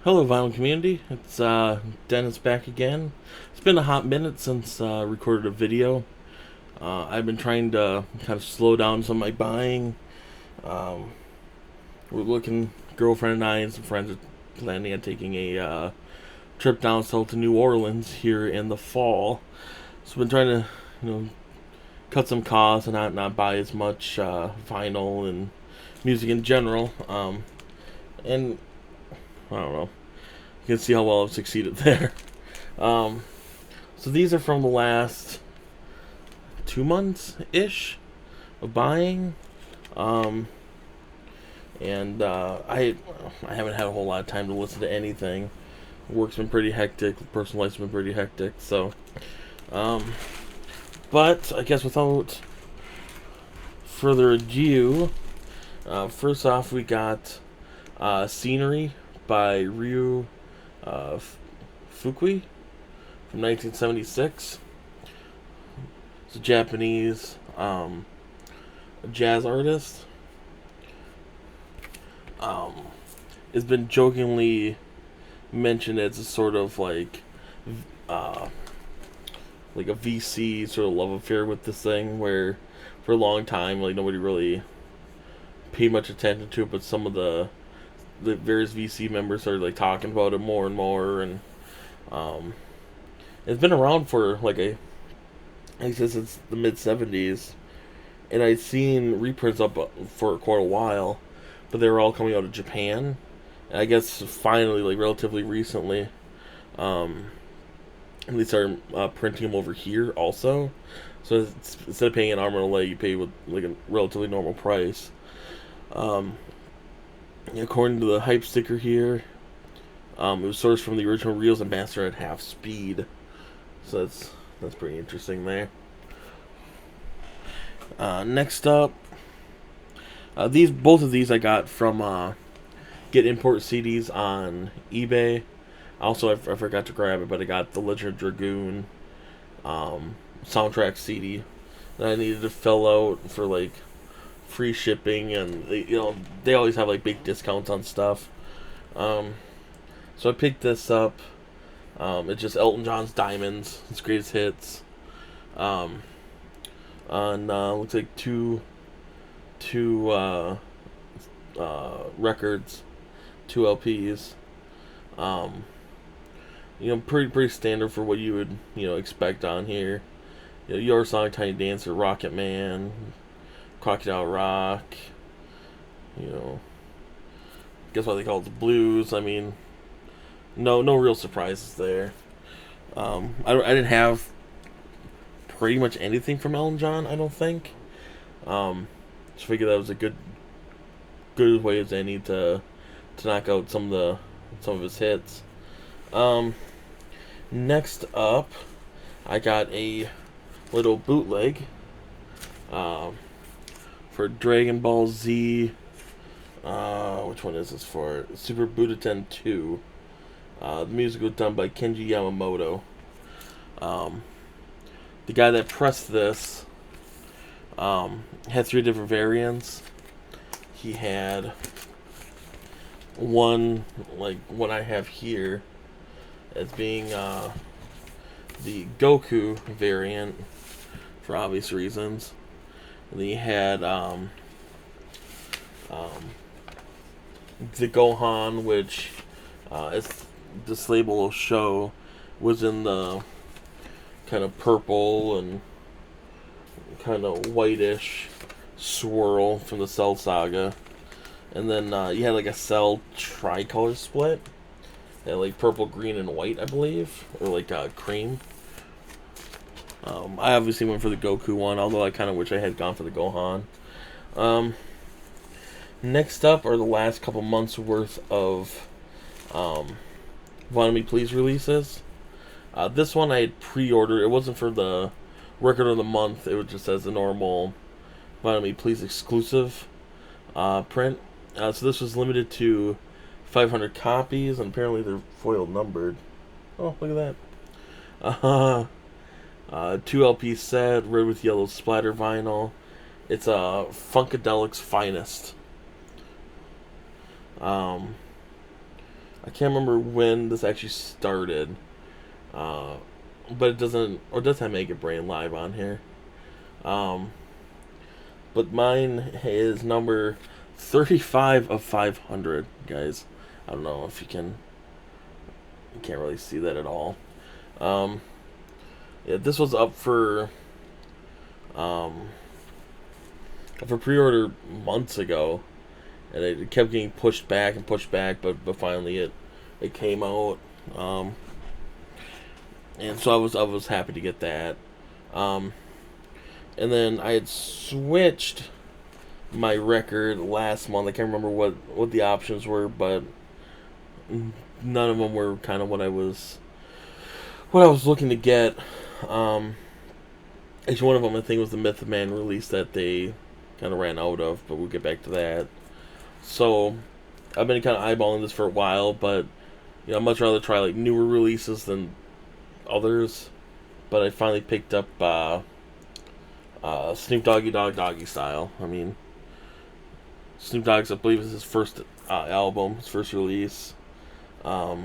Hello, vinyl community. It's Dennis back again. It's been a hot minute since recorded a video. I've been trying to kind of slow down some of my buying. Um, we're looking, girlfriend and I and some friends are planning on taking a trip down south to New Orleans here in the fall. So I've been trying to, cut some costs and not buy as much vinyl and music in general. And I don't know. You can see how well I've succeeded there. Um, so these are from the last 2 months ish of buying, um, and I haven't had a whole lot of time to listen to anything. Work's been pretty hectic. Personal life's been pretty hectic. So, um, but I guess without further ado, first off we got Scenery by Ryu uh, Fukui from 1976. It's a Japanese jazz artist. Um, it's been jokingly mentioned as a sort of uh, like a VC sort of love affair with this thing, where for a long time nobody really paid much attention to it, but some of the various VC members started talking about it more and more, and um, it's been around for I guess since the mid '70s, and I'd seen reprints up for quite a while, but they were all coming out of Japan, and I guess finally, relatively recently, and they started printing them over here also. So instead of paying an arm and a leg, you pay with a relatively normal price. Um, According to the hype sticker here, it was sourced from the original reels and mastered at half speed. So that's pretty interesting there. Next up, both of these I got from Get Import CDs on eBay. Also, I forgot to grab it, but I got the Legend of Dragoon soundtrack CD that I needed to fill out for free shipping, and they always have big discounts on stuff. So I picked this up. It's just Elton John's Diamonds, his greatest hits. On looks like two records, two LPs. Pretty standard for what you would expect on here. Your Song, Tiny Dancer, Rocket Man, Crocodile Rock. Guess why they call it the blues. I mean, no real surprises there. I didn't have pretty much anything from Elton John, I don't think. Just figured that was a good way as any to knock out some of his hits. Next up, I got a little bootleg for Dragon Ball Z. Which one is this for? Super Budokan 2. The music was done by Kenji Yamamoto. The guy that pressed this had 3 different variants. He had one, what I have here, as being the Goku variant, for obvious reasons. And then he had the Gohan, which, as this label will show, was in the kind of purple and kind of whitish swirl from the Cell Saga. And then you had a Cell tricolor split. Had purple, green, and white, I believe. Or cream. I obviously went for the Goku one, although I kind of wish I had gone for the Gohan. Next up are the last couple months worth of Vinyl Me Please releases. This one I had pre-ordered. It wasn't for the record of the month. It was just as a normal Vinyl Me Please exclusive print. So this was limited to 500 copies, and apparently they're foil numbered. Oh, look at that. 2 LP set, red with yellow splatter vinyl. It's a Funkadelic's finest. I can't remember when this actually started, but it doesn't, or does have Make It Brain live on here. But mine is number 35 of 500, guys. I don't know if you can't really see that at all. Yeah, this was up for pre-order months ago, and it kept getting pushed back and pushed back, but finally it came out, and so I was happy to get that. And then I had switched my record last month. I can't remember what the options were, but none of them were kind of what I was looking to get. Actually, one of them I think was the Myth of Man release that they kind of ran out of, but we'll get back to that. So I've been kind of eyeballing this for a while, but I'd much rather try like newer releases than others. But I finally picked up Snoop Doggy Doggy Style. I mean, Snoop Dogg's, I believe, is his first album, his first release. I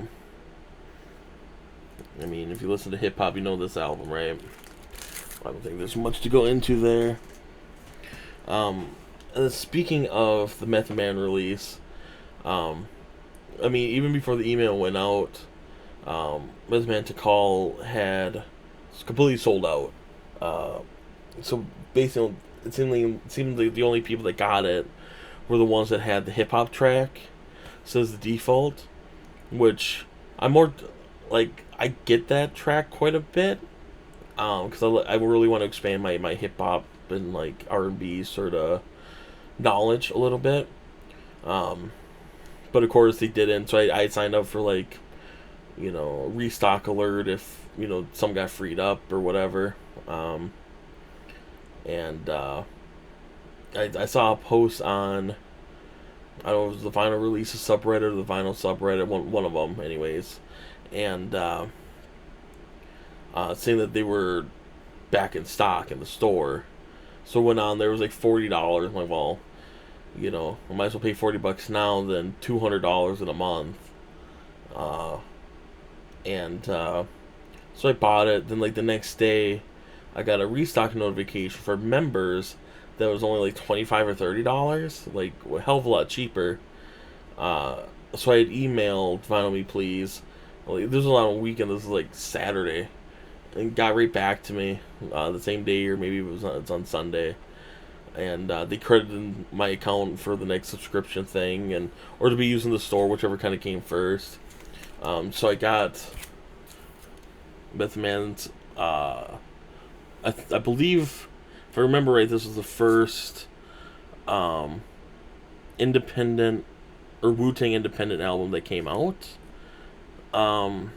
mean, if you listen to hip hop, you know this album, right? I don't think there's much to go into there. Speaking of the Method Man release, I mean, even before the email went out, Method Man to Call had completely sold out. So basically, it seemed like the only people that got it were the ones that had the hip hop track, so as the default, which I'm more like, I get that track quite a bit, because I really want to expand my hip hop and like R&B sort of knowledge a little bit, but of course they didn't. So I signed up for like, restock alert if some got freed up or whatever, and I saw a post on, I don't know if it was the Vinyl Releases subreddit or the Vinyl subreddit, one of them anyways, and saying that they were back in stock in the store. So went on, there was like $40. I'm like, well, I might as well pay $40 now than $200 in a month. So I bought it. Then like the next day, I got a restock notification for members that was only like $25 or $30, like a hell of a lot cheaper. So I had emailed Vinyl Me Please. Like, there's a lot of weekend. This is like Saturday, and got right back to me the same day, or maybe it's on Sunday, and they credited my account for the next subscription thing, or to be used in the store, whichever kind of came first. So I got Method Man's. I believe, if I remember right, this was the first independent or Wu-Tang independent album that came out from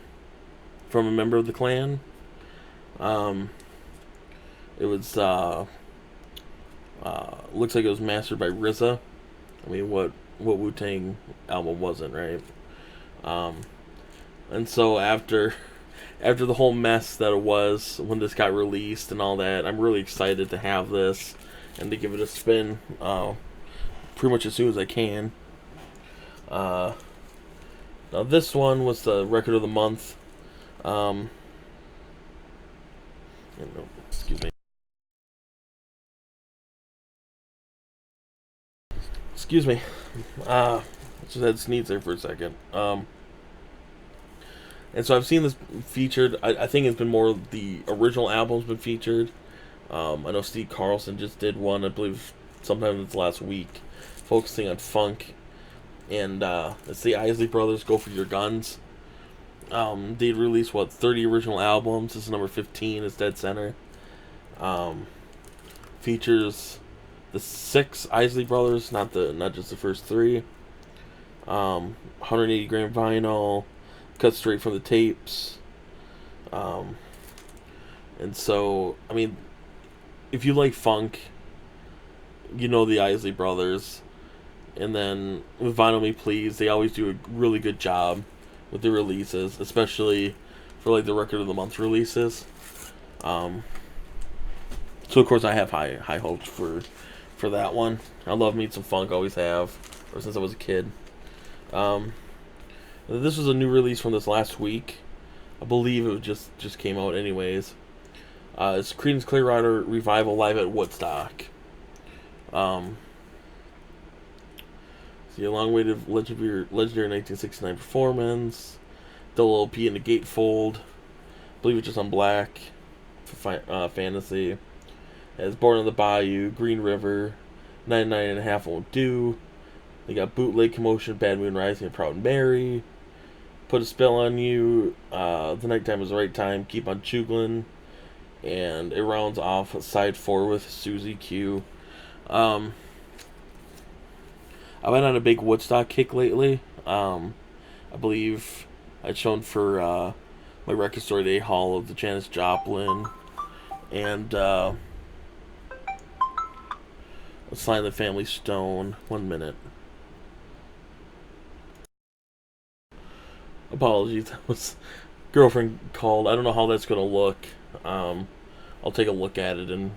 a member of the clan. It was looks like it was mastered by RZA. I mean, what Wu-Tang album wasn't, right? And so after the whole mess that it was when this got released and all that, I'm really excited to have this and to give it a spin pretty much as soon as I can. Now this one was the record of the month. Excuse me. Just had to sneeze there for a second. And so I've seen this featured. I think it's been more the original album's been featured. I know Steve Carlson just did one, I believe, sometime this last week, focusing on funk. And it's the Isley Brothers, Go For Your Guns. They released 30 original albums. This is number 15. It's Dead Center. Features the 6 Isley Brothers, not just the first 3. 180 gram vinyl, cut straight from the tapes. And so, I mean, if you like funk, you know the Isley Brothers. And then with Vinyl Me Please, they always do a really good job with the releases, especially for like the record of the month releases. So of course I have high hopes for that one. I love me some funk, always have, ever since I was a kid. This was a new release from this last week. I believe it just came out anyways. It's Creedence Clearwater Revival live at Woodstock. The long-awaited legendary 1969 performance. Double LP in the gatefold. I believe it's just on black. Fantasy. It's Born on the Bayou, Green River, 99 and a half won't do. They got Bootleg Commotion, Bad Moon Rising, and Proud Mary. Put a Spell on You. The Nighttime is the Right Time. Keep on Chuglin. And it rounds off side 4 with Susie Q. I went on a big Woodstock kick lately. I believe I'd shown for my Record Store Day haul of the Janis Joplin and Sly and the Family Stone. 1 minute. Apologies, that was girlfriend called. I don't know how that's gonna look. I'll take a look at it, and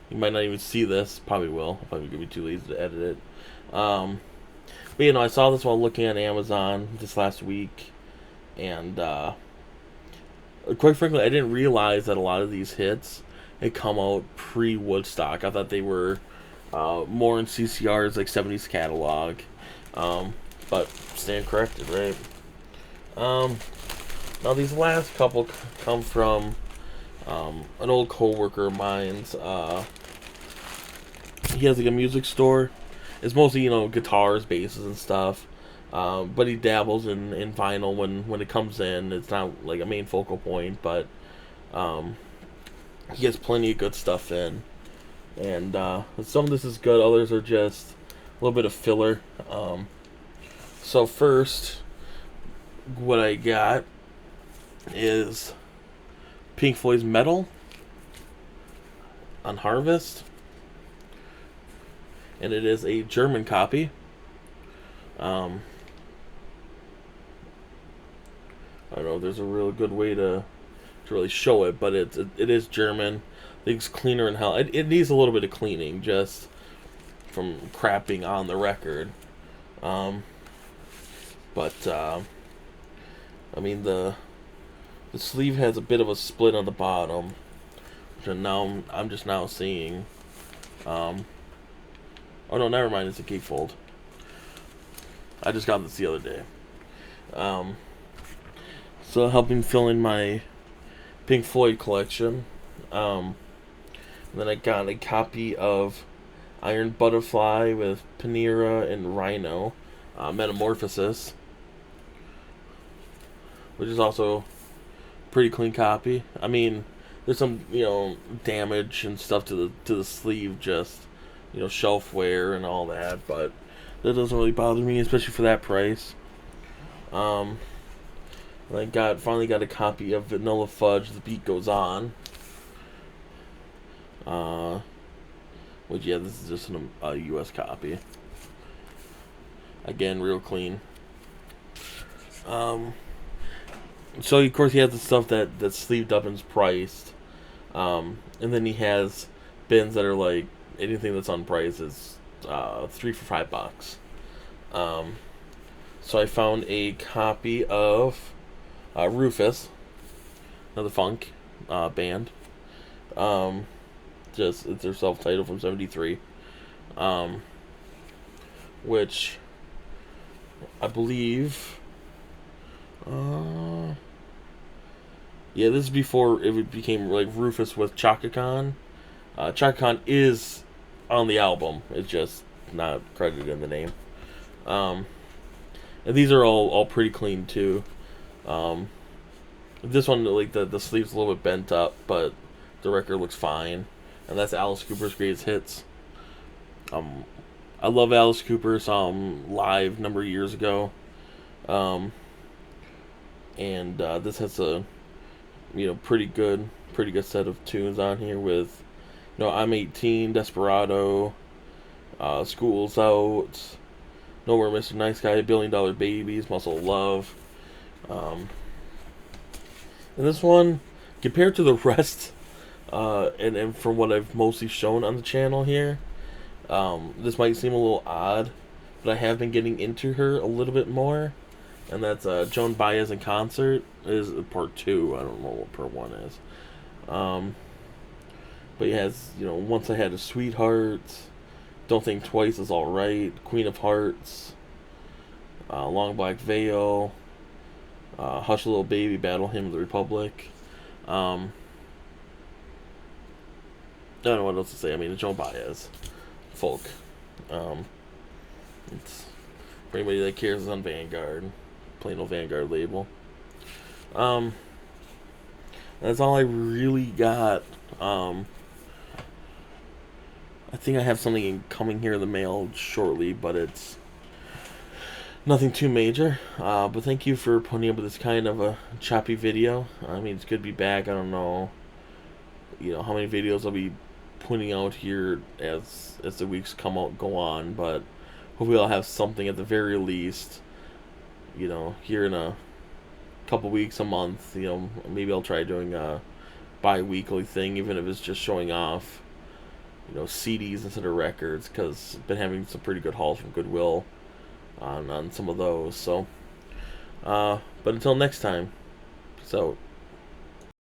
you might not even see this. Probably will. I'll probably be too lazy to edit it. But I saw this while looking at Amazon this last week, and quite frankly, I didn't realize that a lot of these hits had come out pre-Woodstock. I thought they were more in CCR's like 70s catalog, but stand corrected, right? Now these last couple come from an old co-worker of mine's. He has like a music store. It's mostly guitars, basses, and stuff. But he dabbles in vinyl when it comes in. It's not like a main focal point, but he gets plenty of good stuff in. And some of this is good, others are just a little bit of filler. So first, what I got is Pink Floyd's Metal on Harvest. And it is a German copy. I don't know if there's a real good way to really show it, but it is German. I think it's cleaner than hell. It needs a little bit of cleaning just from crapping on the record. I mean the sleeve has a bit of a split on the bottom, which I'm just now seeing. Oh no, never mind. It's a gatefold. I just got this the other day. So helping fill in my Pink Floyd collection. And then I got a copy of Iron Butterfly with Panera and Rhino, Metamorphosis, which is also a pretty clean copy. I mean, there's some damage and stuff to the sleeve, just shelf wear and all that, but that doesn't really bother me, especially for that price. I finally got a copy of Vanilla Fudge, The Beat Goes On. Which, yeah, this is just a US copy. Again, real clean. So, of course, he has the stuff that's sleeved up and is priced. And then he has bins that are like, anything that's on price is 3 for $5. So I found a copy of Rufus, another funk band. It's their self-titled from '73, which I believe. Yeah, this is before it became like Rufus with Chaka Khan. Chaka Khan is on the album. It's just not credited in the name. And these are all pretty clean too. This one, like the sleeve's a little bit bent up, but the record looks fine. And that's Alice Cooper's Greatest Hits. I love Alice Cooper. Saw him live a number of years ago. And this has a pretty good set of tunes on here with I'm 18, Desperado, School's Out, Nowhere Mr. Nice Guy, $1 Billion Babies, Muscle of Love. And this one, compared to the rest, and from what I've mostly shown on the channel here, this might seem a little odd, but I have been getting into her a little bit more. and that's Joan Baez in concert is part two. I don't know what part one is. Um, but he has, Once I Had a Sweetheart, Don't Think Twice is All Right, Queen of Hearts, Long Black Veil, Hush a Little Baby, Battle Hymn of the Republic. Um, I don't know what else to say. I mean, it's Joan Baez, folk. Um, it's for anybody that cares. It's on Vanguard, plain old Vanguard label. Um, that's all I really got. I think I have something coming here in the mail shortly, but it's nothing too major. But thank you for putting up with this kind of a choppy video. I mean, it's good to be back. I don't know, how many videos I'll be putting out here as the weeks go on, but hopefully I'll have something at the very least. Here in a couple weeks, a month. Maybe I'll try doing a bi-weekly thing, even if it's just showing off CDs instead of records, because I've been having some pretty good hauls from Goodwill on some of those. So, but until next time, peace out.